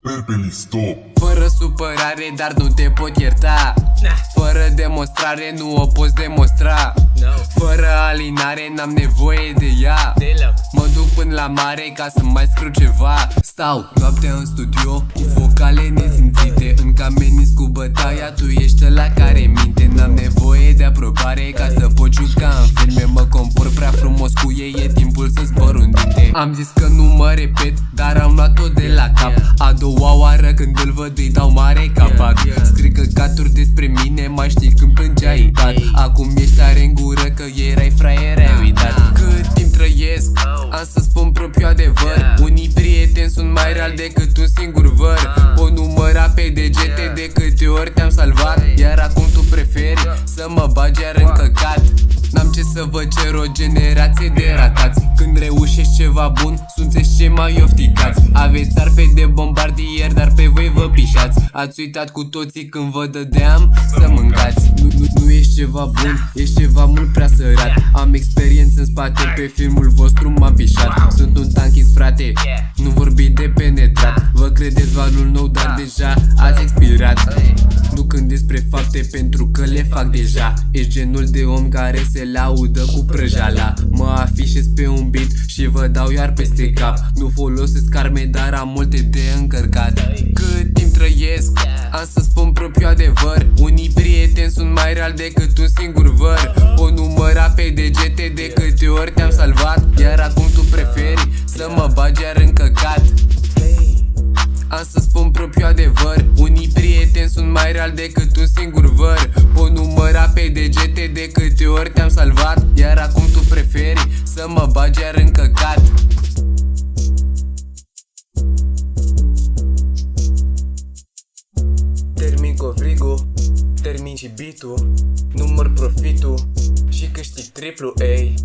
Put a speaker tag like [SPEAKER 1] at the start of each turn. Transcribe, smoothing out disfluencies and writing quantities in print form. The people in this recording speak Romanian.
[SPEAKER 1] Perbeli, stop!
[SPEAKER 2] Fără supărare, dar nu te pot ierta. Fără demonstrare, nu o poți demonstra. Fără alinare, n-am nevoie de ea. Mă duc până la mare ca să mai scriu ceva. Stau noaptea în studio cu vocale nesimțite, în camenis cu bătaia, tu ești ăla care minte. N-am nevoie de aprobare ca să pot juca în filme. Mă compor prea frumos cu ei, e timpul să zbor un dinte. Am zis că nu mă repet, dar am luat-o de la cap. A doua oară când îl văd îi dau mare capac. Scrii căcaturi despre mine, mai știi când plângeai în pat. Acum ești tare în gură că erai fraier, ai uitat. Cât timp trăiesc, am să spun propriu adevăr. Unii prieteni sunt mai reali decât un singur văr. O număra pe degete de câte ori te-am salvat. Iar acum tu preferi să mă bagi iar în căcat. N-am ce să vă cer, o generație de ratați. Când reușești ceva bun, sunteți cei mai ofticați. Aveți arfe de bombardier, dar pe voi vă pișați. Ați uitat cu toții când vă dădeam să mâncați. Nu ești ceva bun, ești ceva mult prea sărat. Am experiență în spate, pe filmul vostru m-am pișat. Sunt un tanchis, frate, nu vorbi de penetrat. Vă credeți valul nou, dar deja ați expirat. Nu când despre fapte pentru că le fac deja. Ești genul de om care se laudă cu prăjala. Mă afișez pe un beat și vă dau iar peste cap. Nu folosesc arme, dar am multe de încărcat. Cât timp trăiesc, am să spun propriu adevăr. Unii prieteni sunt mai reali decât un singur văr. O număra pe degete de câte ori te-am salvat. Iar acum tu preferi să mă bagi iar în căcat. Am să spun propriu adevăr. Unii prieteni sunt mai reali decât un singur văr. O număra pe degete de câte ori te-am salvat. Iar acum tu preferi să mă bagi iar în căcat. Termin covrigu, termin și beat-ul, număr profitul și câștig triplu, ei.